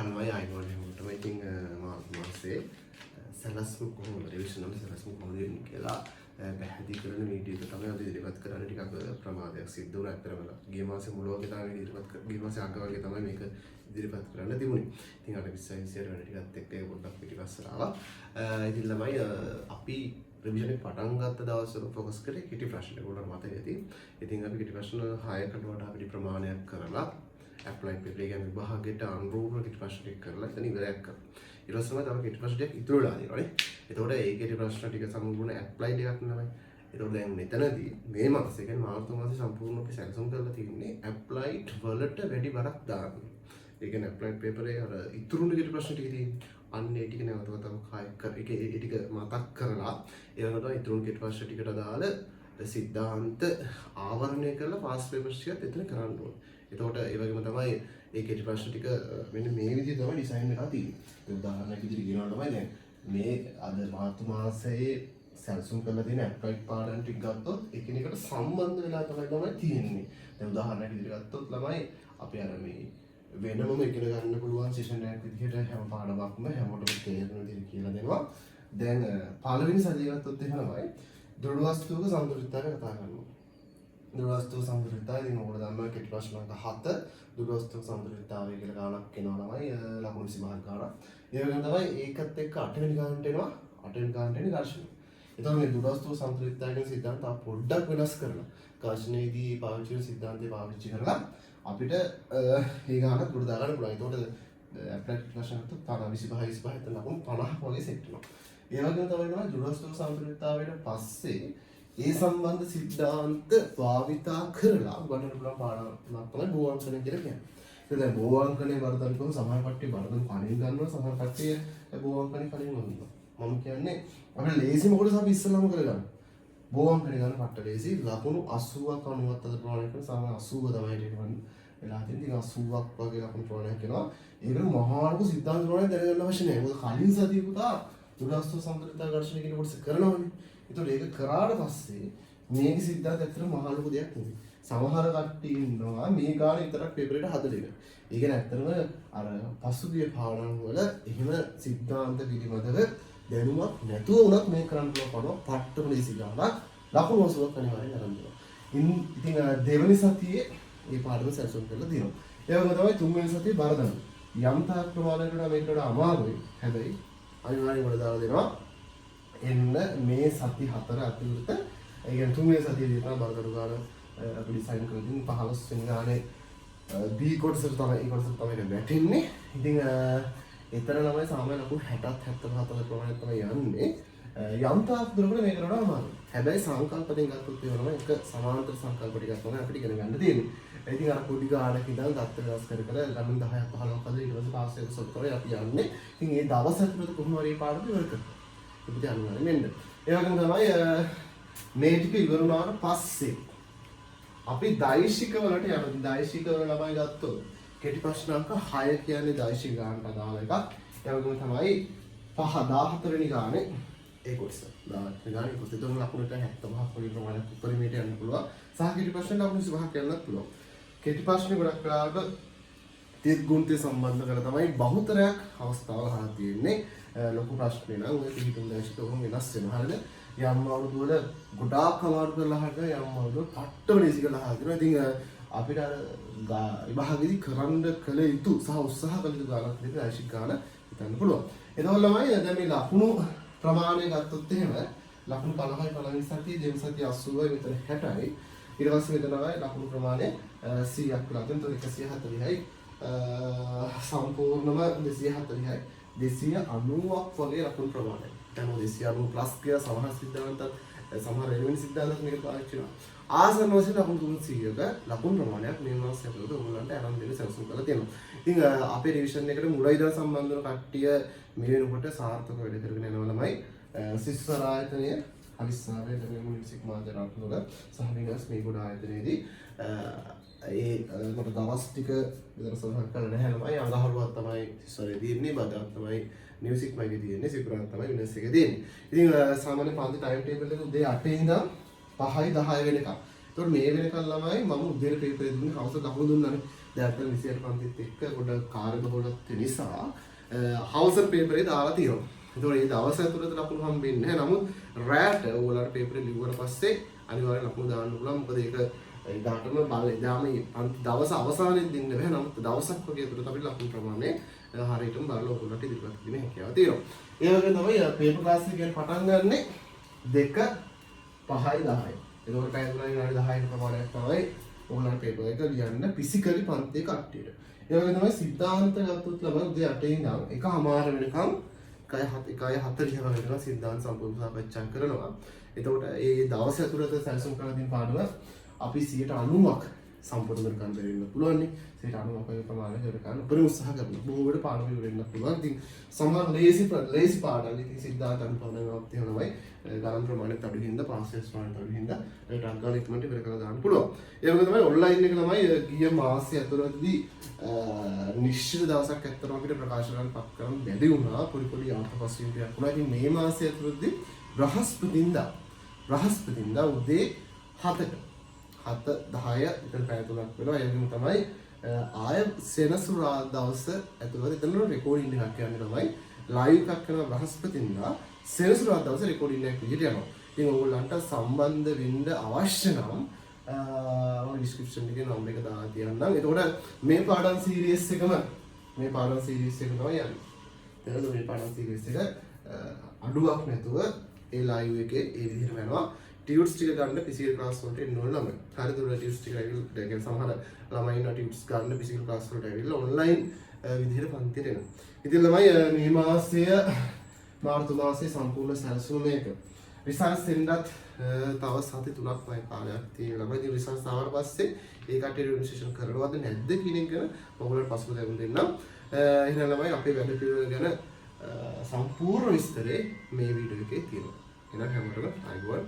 කනමයි ආයිනෝනේ මොකටද ඉතින් මාසේ සැලැස්ම කොහොමද රිවිෂන් වල සැලැස්ම කොහොමද වෙන්නේ කියලා පැහැදිලි කරන වීඩියෝ එක තමයි අද ඉදිරිපත් කරන්න ටිකක් ප්‍රමාදයක් සිද්ධ වුණා අත්‍තරම ගිය මාසේ මුල වගේ තමයි ගිය මාසේ අග වගේ තමයි මේක ඉදිරිපත් කරන්න තිබුණේ. ඉතින් අර 20 වැඩ ටිකත් එක්ක ඒක පොඩ්ඩක් පිටිපස්සට ආවා. ඉතින් ළමයි අපි රිවිෂන් එක පටන් ගත්ත දවස්වල ફોකස් කරේ කිටි ප්‍රශ්න වලට මතක ඇති. ඉතින් අපි කිටි ප්‍රශ්න 6කට වඩා පිටි ප්‍රමාණයක් කරලා apply paper එක විභාගයට අනුරූපව කිටි ප්‍රශ්න ටික කරලා එතන ඉවරයක් කරා. ඊට පස්සේ තව කිටි ප්‍රශ්න ටික ඉතුරු වෙලා තියෙනවානේ. එතකොට ඒ කිටි ප්‍රශ්න ටික සම්පූර්ණ apply එකක් නෙමෙයි. ඒතකොට දැන් මෙතනදී මේ මාසේ කියන්නේ මාර්තු මාසේ සම්පූර්ණ අපි සැලසුම් කරලා තියෙන්නේ applied වලට වැඩි බරක් දාන්න. ඒ කියන්නේ applied paper එකේ අර ඉතුරුන කිටි ප්‍රශ්න ටික තියෙන්නේ. අන්න ඒ ටික නැවත වතාවක් ඒ ටික මතක් කරලා ඊළඟට ඉතුරුන කිටි ප්‍රශ්න ටිකට දාලා සිද්ධාන්ත ආවරණය කරලා පාස් පේපර්ස් ටිකත් එතන කරන්න ඕනේ. එතකොට ඒ වගේම තමයි ඒ කෙටි ප්‍රශ්න ටික මෙන්න මේ විදිහට තමයි ඩිසයින් වෙලා තියෙන්නේ. උදාහරණයක් විදිහට කියනවා තමයි දැන් මේ අද මාර්තු මාසයේ සැලසුම් කරලා තියෙන ඇප්ලයිඩ් පාඩම් ටික ගත්තොත් එකිනෙකට සම්බන්ධ වෙලා තමයි තියෙන්නේ. දැන් උදාහරණයක් විදිහට ගත්තොත් ළමයි අපි අර මේ වෙනමම ඉගෙන ගන්න පුළුවන් සෙෂන් එකක් විදිහට හැම පාඩමක්ම හැමෝටම තේරෙන විදිහට කියලා දෙනවා. දැන් පළවෙනි සතිය ගත්තොත් එහෙමයි දෘඩ වස්තුවක සම්පූර්ණතාවය කතා කරනවා. දෘඩ වස්තුව සම්පූර්ණතාවය ඉතින් ඔයගොල්ලෝ දන්නවා කෙටි ප්‍රශ්න අංක 7 දෘඩ වස්තුවක සම්පූර්ණතාවය කියලා ගානක් එනවා ළමයි ලකුණු 25ක් ගානක්. ඒ වගේම තමයි ඒකත් එක්ක 8 වෙනි ගානට එනවා 8 වෙනි ගානට එන්නේ ඝර්ෂණ. එතකොට මේ දෘඩ වස්තුව සම්පූර්ණතාවය කියන සිද්ධාන්ත පොඩ්ඩක් වෙනස් කරලා ඝර්ෂණයේදී පාවිච්චි කරන සිද්ධාන්තය පාවිච්චි කරලා අපිට මේ ගානක් දුර දාගන්න පුළුවන්. එතකොට ඇප්ලයිඩ් ප්‍රශ්නකට තන 25 25 එතන ලකුණු 50 වගේ සෙට් වෙනවා. ඒ වගේම තමයි දෘඩ වස්තුව සම්පූර්ණතාවයට පස්සේ ඒ සම්බන්ධ සිද්ධාන්ත භාවිතා කරලා ගණන පුළුවන් පාඩමක් තමයි බෝවංකනය කියලා කියන්නේ. ඒක දැන් බෝවංකනයේ වර්ධන කරන සමහර කට්ටිය වර්ධන කණින් ගන්නවා සමහර කට්ටිය බෝවංකනයේ කණින් ගන්නවා. මම කියන්නේ අපිට ලේසි මොකටද අපි ඉස්සෙල්ලාම කරගන්න. බෝවංකනය ගන්න පට්ට ලේසි ලකුණු 80ක් 90ක් අතර ප්‍රමාණයක් කරන සාමාන්‍ය 80 තමයි දෙන්නේ. වෙලා තියෙන ඉතින් 80ක් වගේ ලකුණු ප්‍රමාණයක් එනවා. ඒකට මහා ලොකු සිද්ධාන්ත ප්‍රමාණයක් දැනගන්න අවශ්‍ය නැහැ. මොකද කලින් සතිය පුතා දුරස්ත සම්ප්‍රදාය ඝර්ෂණ කියන කොටස කරනවානේ. ඒතකොට ඒක කරාට පස්සේ මේක සිද්ධාන්ත ඇත්තට මහා ලොකු දෙයක් නෙවෙයි. සමහර කට්ටිය ඉන්නවා මේ ගාන විතරක් පේපර් එකට හදලා ඉන්න. ඒ කියන්නේ ඇත්තටම අර පසුගිය පාඩම් වල එහෙම සිද්ධාන්ත පිළිබඳව දැනුමක් නැතුව උනත් මේ කරන්න පුළුවන් පට්ටම ලේසි ගානක් ලකුණු 80ක් අනිවාර්යෙන් අරන් දෙනවා. ඉතින් දෙවෙනි සතියේ මේ පාඩම සැලසුම් කරලා දෙනවා. ඒ වගේම තමයි තුන්වෙනි සතියේ බරදන. යම් තාක් ප්‍රමාණයකට මේකට වඩා අමාරුයි. හැබැයි අනිවාර්යෙන් වල දාලා දෙනවා. එන්න මේ සති 4 අතුරත ඒ කියන්නේ තුන්වෙනි සතියේදී තමයි බරදරු ගාන අපි ඩිසයින් කරලා තියෙන 15 වෙනි ගානේ B කොටසට තමයි ඒ කොටසට තමයි වැටෙන්නේ. ඉතින් එතන ළමයි සාමාන්‍ය ලකුණු 60ත් 74 ප්‍රමාණයක් තමයි යන්නේ. යම් තාක් දුරකට මේකට වඩා අමාරුයි. හැබැයි සංකල්පයෙන් ගත්තොත් ඒ වගේ එක සමාන්තර සංකල්ප ටිකක් තමයි අපිට ඉගෙන ගන්න තියෙන්නේ. ඉතින් අර පොඩි ගානක ඉඳන් දත්ත වෙනස් කර කර ළමයි 10ක් 15ක් අතර ඊට පස්සේ පාස් එක සොත් කරලා අපි යන්නේ. ඉතින් ඒ දවස් ඇතුළත කොහොම හරි මේ පාඩම ඉවර කරනවා. ඉතින් අනිවාර්යෙන් මෙන්න. ඒ වගේම තමයි මේ ටික ඉවර වුණාට පස්සේ අපි දෛශික වලට යනවා. දෛශික වල ළමයි ගත්තොත් කෙටි ප්‍රශ්න අංක 6 කියන්නේ දෛශික ගානට අදාළ එකක්. ඒ වගේම තමයි 14 වෙනි ගානේ ඒ කොටස. 14 වෙනි ගානේ කොටස දෙන්න ලකුණට 75ක් වගේ ප්‍රමාණයක් උපරිමයට යන්න පුළුවන්. සහ කෙටි ප්‍රශ්න ලකුණු 25ක් යන්නත් පුළුවන්. කෙටි ප්‍රශ්න ගොඩක් වෙලාවට තීත් ගුණිතය සම්බන්ධ කරලා තමයි බහුතරයක් අවස්ථාවල අහලා තියෙන්නේ. ලොකු ප්‍රශ්නේ නම් ඔය පිළිතුරු දැක්ක උන් වෙනස් වෙනවා. හරිද? යම් අවුරුදු වල ගොඩාක් අමාරු කරලා අහගෙන යම් අවුරුදු පට්ටම ලේසි කරලා අහගෙන ඉතින් අපිට අර විභාගෙදි කරන්න කළ යුතු සහ උත්සාහ කළ යුතු ගානක් විදිහට ආශික් ගාන හිතන්න පුළුවන්. එතකොට ළමයි දැන් මේ ලකුණු ප්‍රමාණය ගත්තොත් එහෙම ලකුණු 50යි පළවෙනි සතිය දෙවෙනි සතිය 80යි මෙතන 60යි ඊට පස්සේ මෙතනයි ලකුණු ප්‍රමාණය 100ක් වෙලා තියෙනවා. 140යි සම්පූර්ණම 240යි 290ක් වගේ ලකුණු ප්‍රමාණය. දැන් 290 ප්ලස් කියලා සමහර සිද්ධාන්තත් සමහර එළවෙනි සිද්ධාන්තත් මේක පාවිච්චි කරනවා. ආසන්න වශයෙන් ලකුණු 300ක ලකුණු ප්‍රමාණයක් මේ මාසය ඇතුළත ඔයගොල්ලන්ට අරන් දෙන්න සැලසුම් කරලා තියෙනවා. ඉතින් අපේ රිවිෂන් එකට මුල ඉඳන් සම්බන්ධ වන කට්ටිය මේ වෙනකොට සාර්ථක වැඩ කරගෙන යනවා ළමයි. සිස්සර ආයතනය අවිස්සාවේ දැන් මියුසික් මාධ්‍ය රටවල සහ විනාශ මේ ගොඩ ආයතනයේදී ඒ මට දවස් ටික විතර සඳහන් කරලා නැහැ ළමයි. අඟහරුවක් තමයි සිස්සරේ තියෙන්නේ, බදාක් තමයි මියුසික් මයිගේ තියෙන්නේ, සිකුරාක් තමයි විනාශ එකේ තියෙන්නේ. ඉතින් සාමාන්‍ය පන්ති ටයිම් ටේබල් එක උදේ 8 ඉඳන් 5යි 10 වෙනකම්. ඒතකොට මේ වෙනකන් ළමයි මම උදේ පේපරේ දුන්නේ හවස ලකුණු දුන්නානේ. දැන් 28 පන්තිත් එක්ක පොඩ්ඩක් කාර්යබහුලත්ව නිසා හවුසර් පේපරේ දාලා තියෙනවා. ඒතකොට මේ දවස් ඇතුළත ලකුණු හම්බෙන්නේ නැහැ. නමුත් රැට ඔයාලට පේපරේ ලිව්වට පස්සේ අනිවාර්යෙන් ලකුණු දාන්න පුළුවන්. මොකද ඒක එදාටම එදාම දවස් අවසානයේ දෙන්න බෑ. නමුත් දවසක් වගේ ඇතුළත අපිට ලකුණු ප්‍රමාණය හරියටම බලලා ඔයගොල්ලන්ට ඉදිරිපත් කිරීමේ හැකියාව තියෙනවා. ඒ වගේ තමයි පේපර් ක්ලාස් එක කියන්නේ පටන් ගන්නෙ 2:05:10. ඒකෝට පැය 3 විනාඩි 10ක ප්‍රමාණයක් තමයි ඔයගොල්ලන්ට පේපර් එක ලියන්න ෆිසිකලි පන්තියේ කට්ටියට. ඒ වගේ තමයි සිද්ධාන්ත ගත්තොත් ළමයි උදේ 8 ඉඳන් 1:00 වෙනකම් 1:40 වෙනකම් සිද්ධාන්ත සම්පූර්ණ සාකච්ඡා කරනවා. එතකොට ඒ දවස් ඇතුළත සැලසුම් කරලා තියෙන පාඩම අපි 90%ක් සම්පූර්ණ කරගන්න බැරි වෙන්න පුළුවන් නේ. 90%ක ප්‍රමාණය ඉවර කරන්න උපරිම උත්සාහ කරනවා. බොහෝ වෙලට පාඩම ඉවර වෙන්න පුළුවන්. ඉතින් සමහර ලේසි පාඩම් ඉතින් සිද්ධාන්ත අනුපාඩමක් තියෙනවායි ගණන් ප්‍රමාණයත් අඩු හින්දා පාසස් ප්‍රමාණයත් අඩු හින්දා ඒකට අංගල ඉක්මනට ඉවර කරලා දාන්න පුළුවන්. ඒ වගේ තමයි ඔන්ලයින් එක තමයි ගිය මාසය ඇතුළතදී නිශ්චිත දවසක් ඇත්තටම අපිට ප්‍රකාශ කරන්න පත් කරන්න බැරි වුණා. පොඩි ආත්මපස්විම්පයක් වුණා. ඉතින් මේ මාසය ඇතුළතදී බ්‍රහස්පතින්දා උදේ 7ට 7:10 විතර පැය තුනක් වෙනවා. ඒ වගේම තමයි ආය සෙනසුරාදා දවස ඇතුළත එතන රෙකෝඩින් එකක් යන්නේ තමයි ලයිව් එකක් කරන බ්‍රහස්පතින්දා සෙනසුරාදා දවසේ රෙකෝඩින් එකක් විදිහට යනවා. ඉතින් ඔයගොල්ලන්ට සම්බන්ධ වෙන්න අවශ්‍ය නම් මම ඩිස්ක්‍රිප්ෂන් එකේ නම්බර් එක දාලා තියන්නම්. එතකොට මේ පාඩම් සීරීස් එකම තමයි යන්නේ. එතකොට මේ පාඩම් සීරීස් එක අඩුවක් නැතුව ඒ ලයිව් එකේ ඒ විදිහටම යනවා. ටියුට්ස් ටික ගන්න ෆිසිකල් ක්ලාස් වලට එන්න ඕන ළමයි. හරිද? උඩ ටියුට්ස් ටික ඇවිල්ලා දැන් සමහර ළමයි ඉන්න ටියුට්ස් ගන්න ෆිසිකල් ක්ලාස් වලට ඇවිල්ලා ඔන්ලයින් විදිහට පන්තියට එනවා. ඉතින් ළමයි මේ මාසය මාර්තු මාසයේ සම්පූර්ණ සැලසුම මේක. රිසල්ට්ස් එන්නත් තව සති 3ක් වගේ කාලයක් තියෙනවා. ළමයි ඉතින් රිසල්ට්ස් ආවට පස්සේ ඒ කට්ටිය රිවිෂන් කරනවද නැද්ද කියන එක ගැන ඔයගොල්ලන්ට පසුබිම් දෙන්නම්. එහෙනම් ළමයි අපේ වැඩ පිළිවෙල ගැන සම්පූර්ණ විස්තරේ මේ වීඩියෝ එකේ තියෙනවා. එහෙනම් හැමෝටම අයිබෝන්.